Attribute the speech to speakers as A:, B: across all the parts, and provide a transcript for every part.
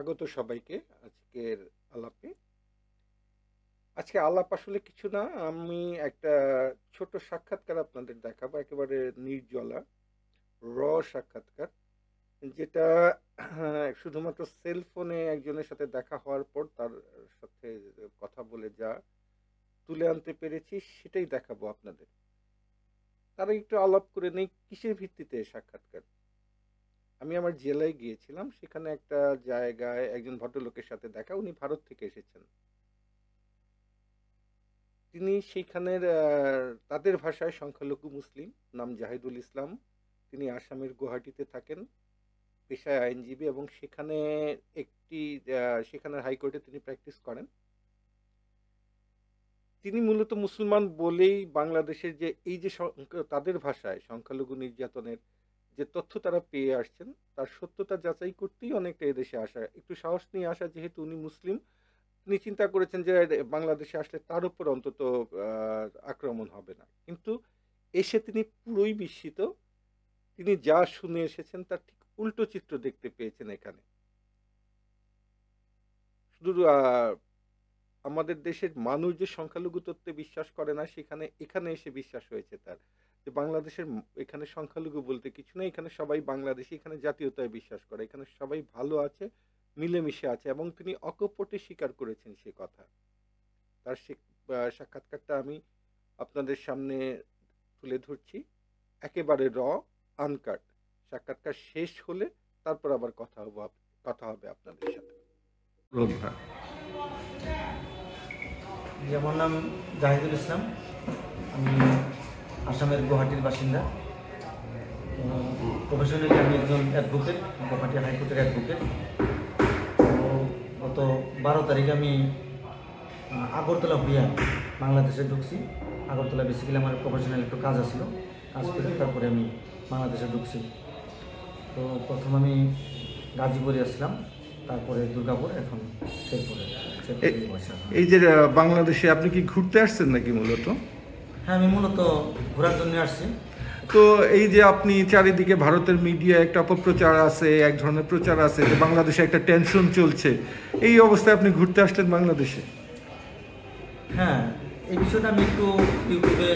A: স্বাগত সবাইকে আজকের আলাপে। আজকে আলাপ আসলে কিছু না, আমি একটা ছোট সাক্ষাৎকার আপনাদের দেখাবো, একেবারে নির্জলা র সাক্ষাৎকার, যেটা শুধুমাত্র সেল ফোনে একজনের সাথে দেখা হওয়ার পর তার সাথে কথা বলে যা তুলে আনতে পেরেছি সেটাই দেখাবো আপনাদের। তারা একটু আলাপ করে নেই কিসের ভিত্তিতে সাক্ষাৎকার। আমি আমার জেলায় গিয়েছিলাম, সেখানে একটা জায়গায় একজন ভদ্রলোকের সাথে দেখা, উনি ভারত থেকে এসেছেন। তিনি সেইখানের তাদের ভাষায় সংখ্যালঘু মুসলিম, নাম জাহিদুল ইসলাম। তিনি আসামের গুয়াহাটিতে থাকেন, পেশায় আইনজীবী, এবং সেখানে সেখানের হাইকোর্টে তিনি প্র্যাকটিস করেন। তিনি মূলত মুসলমান বলেই বাংলাদেশের যে এই যে তাদের ভাষায় সংখ্যালঘু নির্যাতনের যে তথ্য তারা পেয়ে আসছেন তার সত্যতা যাচাই করতেই অনেকটা এদেশে আসা, একটু সাহস নিয়ে আসা। যেহেতু উনি মুসলিম, তিনি চিন্তা করেছেন যে বাংলাদেশে আসলে তার উপর অন্তত আক্রমণ হবে না, কিন্তু এসে তিনি পুরোই বিস্মিত। তিনি যা শুনে এসেছেন তার ঠিক উল্টো চিত্র দেখতে পেয়েছেন এখানে। শুধু আমাদের দেশের মানুষ যে সংখ্যালঘু তত্ত্বে বিশ্বাস করে না, এখানে এসে বিশ্বাস হয়েছে তার যে বাংলাদেশের এখানে সংখ্যালঘু বলতে কিছু নেই, এখানে সবাই বাংলাদেশি, এখানে জাতীয়তায় বিশ্বাস করে, এখানে সবাই ভালো আছে, মিলেমিশে আছে, এবং তিনি অকপটে স্বীকার করেছেন সে কথা। তার সাক্ষাৎকারটা আমি আপনাদের সামনে তুলে ধরছি, একেবারে র, আনকাট। সাক্ষাৎকার শেষ হলে তারপর আবার কথা হবে আপনাদের সাথে।
B: আমার নাম জাহিদুল ইসলাম, আমি আসামের গুয়াহাটির বাসিন্দা। প্রফেশনালি আমি একজন অ্যাডভোকেট, গুয়াহাটি হাইকোর্টের অ্যাডভোকেট। তো গত 12 তারিখে আমি আগরতলা হইয়া বাংলাদেশে ঢুকছি। আগরতলা বেসিক্যালি আমার প্রফেশনাল একটু কাজ আছিল, কাজ করে তারপরে আমি বাংলাদেশে ঢুকছি। তো প্রথম আমি গাজীপুরে আসলাম, তারপরে দুর্গাপুর, এখন শেরপুরে।
A: এই যে বাংলাদেশে আপনি কি ঘুরতে আসছেন নাকি মূলত?
B: হ্যাঁ, আমি মূলত ঘোরার জন্য আসছি।
A: তো এই যে আপনি চারিদিকে ভারতের মিডিয়া একটা অপপ্রচার আছে, এক ধরনের প্রচার আছে যে বাংলাদেশে একটা টেনশন চলছে, এই অবস্থায় আপনি ঘুরতে আসলেন বাংলাদেশে?
B: হ্যাঁ, এই বিষয়টা আমি একটু ইউটিউবে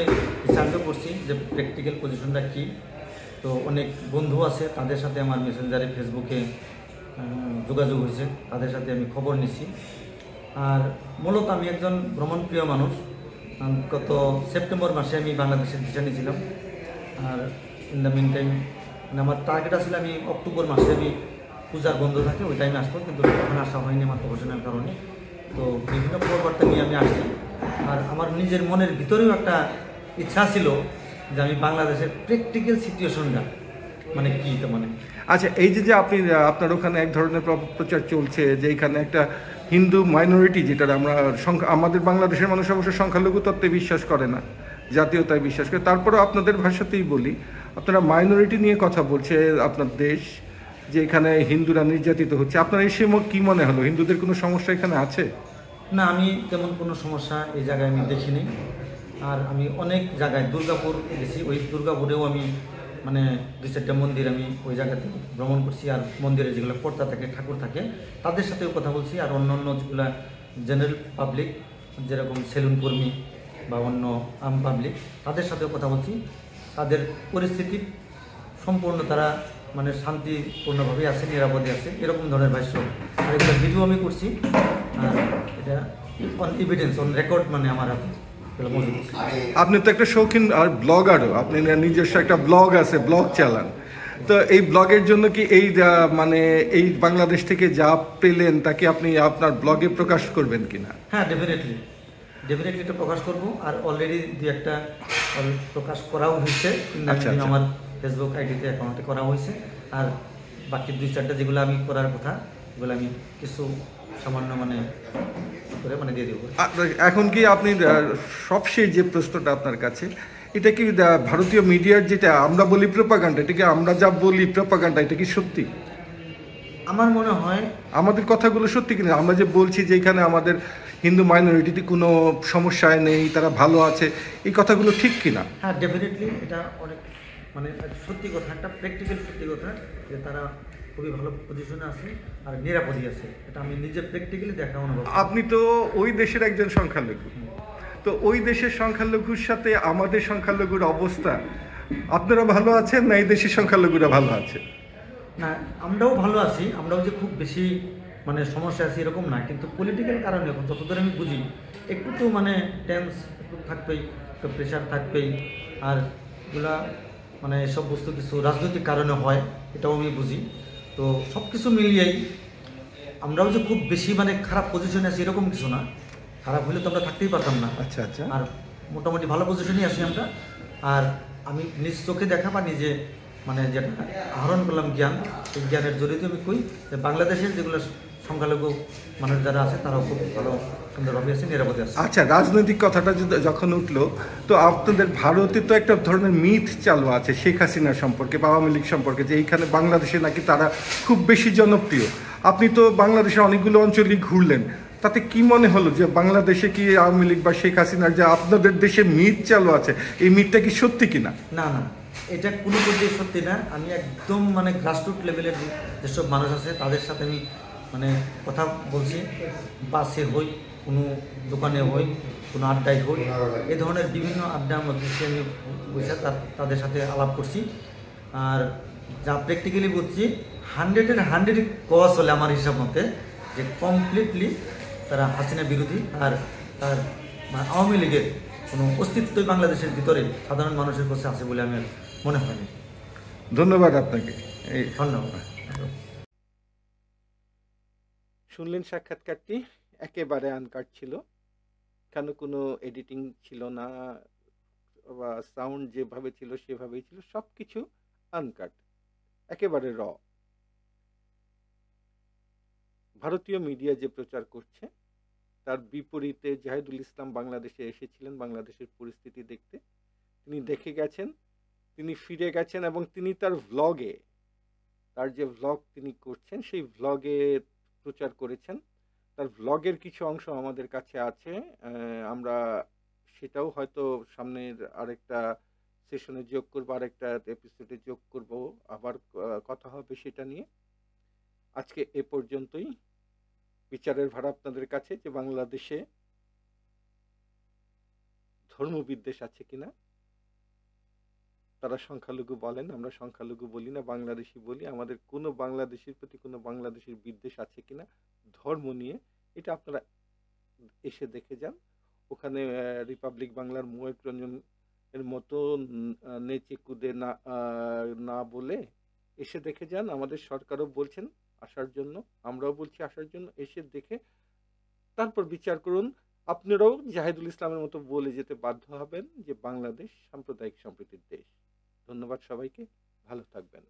B: রিসার্চ করছি যে প্র্যাকটিক্যাল পজিশনটা কী। তো অনেক বন্ধু আছে, তাদের সাথে আমার মেসেঞ্জারে, ফেসবুকে যোগাযোগ হয়েছে, তাদের সাথে আমি খবর নিচ্ছি। আর মূলত আমি একজন ভ্রমণপ্রিয় মানুষ। গত সেপ্টেম্বর মাসে আমি বাংলাদেশের ভিসা নিয়েছিলাম। আর ইন দ্য মিন টাইম আমার টার্গেট আসলে আমি অক্টোবর মাসে, আমি পূজার বন্ধ থাকে ওই টাইমে আসবো, কিন্তু তখন আসা হয়নি আমার প্রফেশনাল কারণে। তো বিভিন্ন খবরবার্তা নিয়ে আমি আসছি। আর আমার নিজের মনের ভিতরেও একটা ইচ্ছা ছিল যে আমি বাংলাদেশের প্র্যাকটিক্যাল সিচুয়েশনটা মানে কী, তো মানে
A: আচ্ছা, এই যে আপনি আপনার ওখানে এক ধরনের প্রচার চলছে যে এখানে একটা হিন্দু মাইনরিটি, যেটা আমরা আমাদের বাংলাদেশের মানুষ অবশ্য সংখ্যালঘু তত্ত্বে বিশ্বাস করে না, জাতীয়তায় বিশ্বাস করে, তারপরেও আপনাদের ভাষাতেই বলি, আপনারা মাইনরিটি নিয়ে কথা বলছে আপনার দেশ, যে এখানে হিন্দুরা নির্যাতিত হচ্ছে। আপনার এই সময় কী মনে হলো, হিন্দুদের কোনো সমস্যা এখানে আছে?
B: না, আমি তেমন কোনো সমস্যা এই জায়গায় আমি দেখিনি। আর আমি অনেক জায়গায় দুর্গাপুর গেছি, ওই দুর্গাপুরেও আমি মানে 2-4টা মন্দির আমি ওই জায়গাতে ভ্রমণ করছি। আর মন্দিরে যেগুলো কর্তা থাকে, ঠাকুর থাকে, তাদের সাথেও কথা বলছি। আর অন্য যেগুলো জেনারেল পাবলিক, যেরকম সেলুন কর্মী বা অন্য আম পাবলিক, তাদের সাথেও কথা বলছি। তাদের পরিস্থিতি সম্পূর্ণ তারা মানে শান্তিপূর্ণভাবেই আছে, নিরাপদে আছে, এরকম ধরনের ভাষ্য। আর এগুলো ভিডিও আমি করছি, আর এটা অন এভিডেন্স, অন রেকর্ড, মানে আমার হাতে মজুদ।
A: আপনি তো একটা শৌখিন আর ব্লগারও, আপনি নিজস্ব একটা ব্লগ আছে, ব্লগ চালান। তো এই ব্লগের জন্য কি এই মানে এই বাংলাদেশ থেকে যা পেলেন তাকে আপনি আপনার ব্লগে প্রকাশ করবেন কিনা?
B: হ্যাঁ, ডেফিনেটলি এটা প্রকাশ করব। আর অলরেডি 2-1টা প্রকাশ করাও হয়েছে। আমার ফেসবুক আইডিতে, অ্যাকাউন্টে করা হয়েছে। আর বাকি 2-4টা যেগুলো আমি করার কথা, এগুলো আমি কিছু সামান্য মানে দিয়ে দেবো।
A: এখন কি আপনি সবশেষ যে প্রশ্নটা আপনার কাছে, এটা কি ভারতীয় মিডিয়ার যেটা আমরা বলি প্রোপাগান্ডা, এটা কি আমরা যা বলি প্রোপাগান্ডা, এটা কি সত্যি?
B: আমার মনে হয়
A: আমাদের কথাগুলো সত্যি কিনা, আমরা যে বলছি যে এখানে আমাদের হিন্দু মাইনরিটিতে কোনো সমস্যায় নেই, তারা ভালো আছে, এই কথাগুলো ঠিক কিনা?
B: হ্যাঁ, ডেফিনেটলি এটা অনেক মানে সত্যি কথা, একটা প্র্যাকটিক্যাল সত্যি কথা যে তারা খুবই ভালো পজিশনে আছে আর নিরাপদই আছে, এটা আমি নিজে প্র্যাকটিক্যালি দেখা অনুভব করি।
A: আপনি তো ওই দেশের একজন সংখ্যালঘু, তো ওই দেশের সংখ্যালঘুর সাথে আমাদের সংখ্যালঘুর অবস্থা, আপনারা ভালো আছেন না এই দেশের সংখ্যালঘুরা ভালো আছে?
B: না, আমরাও ভালো আছি, আমরাও যে খুব বেশি মানে সমস্যা আছে এরকম না, কিন্তু পলিটিক্যাল কারণে এখন যতদূর আমি বুঝি একটু তো মানে টেন্স একটু থাকবেই, একটু প্রেশার থাকবেই, আর এগুলা মানে সব বস্তু কিছু রাজনৈতিক কারণে হয়, এটাও আমি বুঝি। তো সব কিছু মিলিয়েই আমরাও যে খুব বেশি মানে খারাপ পজিশনে আছি এরকম কিছু না, খারাপ হলে তো আমরা থাকতেই পারতাম না।
A: আচ্ছা আচ্ছা।
B: আর মোটামুটি ভালো পজিশনেই আছি আমরা। আর আমি নিজ চোখে দেখা বা নিজে মানে যেটা আহরণ করলাম জ্ঞান, এই জ্ঞানের জড়িত আমি কই যে বাংলাদেশের যেগুলো সংখ্যালঘু মানুষ যারা আছে তারাও খুব ভালো সুন্দরভাবে আছে, নিরাপদে আছে।
A: আচ্ছা, রাজনৈতিক কথাটা যখন উঠলো, তো আপনাদের ভারতে তো একটা ধরনের মিথ চালু আছে শেখ হাসিনা সম্পর্কে বা আওয়ামী লীগ সম্পর্কে, যে এইখানে বাংলাদেশে নাকি তারা খুব বেশি জনপ্রিয়। আপনি তো বাংলাদেশের অনেকগুলো অঞ্চলই ঘুরলেন, তাতে কি মনে হলো যে বাংলাদেশে কি আওয়ামী লীগ বা শেখ হাসিনার যে আপনাদের দেশে মিথ চালু আছে, এই মিথটা কি সত্যি কিনা?
B: না না, এটা কোনো পর্যায়ে সত্যি না। আমি একদম মানে গ্রাসরুট লেভেলের যেসব মানুষ আছে তাদের সাথে আমি মানে কথা বলছি, বাসে হই, কোনো দোকানে হই, কোনো আড্ডায় হই, এই ধরনের বিভিন্ন আড্ডার মধ্যে আমি বসে তাদের সাথে আলাপ করছি। আর যা প্র্যাকটিক্যালি বুঝছি 100-এর 100 কওয়া চলে আমার হিসাব মতে, যে কমপ্লিটলি তারা হাসিনা বিরোধী, আর তার আওয়ামী লীগের কোনো অস্তিত্বই বাংলাদেশের ভিতরে সাধারণ মানুষের কাছে আছে বলে আমি মনে হয়নি।
A: ধন্যবাদ আপনাকে। এই
B: ধন্যবাদ।
A: শুনলেন সাক্ষাৎকারটি, একেবারে আনকাট ছিল, কেন কোনো এডিটিং ছিল না বা সাউন্ড যেভাবে ছিল সেভাবেই ছিল, সব কিছু আনকাট, একেবারে র। ভারতীয় মিডিয়া যে প্রচার করছে তার বিপরীতে জাহিদুল ইসলাম বাংলাদেশে এসেছিলেন বাংলাদেশের পরিস্থিতি দেখতে, তিনি দেখে গেছেন, তিনি ফিরে গেছেন এবং তিনি তার ভ্লগে, তার যে ভ্লগ তিনি করছেন সেই ভ্লগে প্রচার করেছেন। তার ভ্লগের কিছু অংশ আমাদের কাছে আছে, আমরা সেটাও হয়তো সামনের আরেকটা সেশনে যোগ করবো, আরেকটা এপিসোডে যোগ করব, আবার কথা হবে সেটা নিয়ে। আজকে এ পর্যন্তই। বিচারের ভার আপনাদের কাছে, যে বাংলাদেশে ধর্মবিদ্বেষ আছে কিনা। তারা সংখ্যালঘু বলেন, আমরা সংখ্যালঘু বলি না, বাংলাদেশি বলি। আমাদের কোনো বাংলাদেশির প্রতি কোনো বাংলাদেশির বিদ্বেষ আছে কিনা ধর্ম নিয়ে, এটা আপনারা এসে দেখে যান। ওখানে রিপাবলিক বাংলার মহেশ রঞ্জন এর মতো নেচে কুদে না বলে এসে দেখে যান। আমাদের সরকারও বলছেন আসার জন্য, আমরাও বলছি আসার জন্য। এসে দেখে তারপর বিচার করুন। আপনারাও জাহিদুল ইসলামের মতো বলে যেতে বাধ্য হবেন যে বাংলাদেশ সাম্প্রদায়িক সম্প্রীতির দেশ। ধন্যবাদ সবাইকে, ভালো থাকবেন।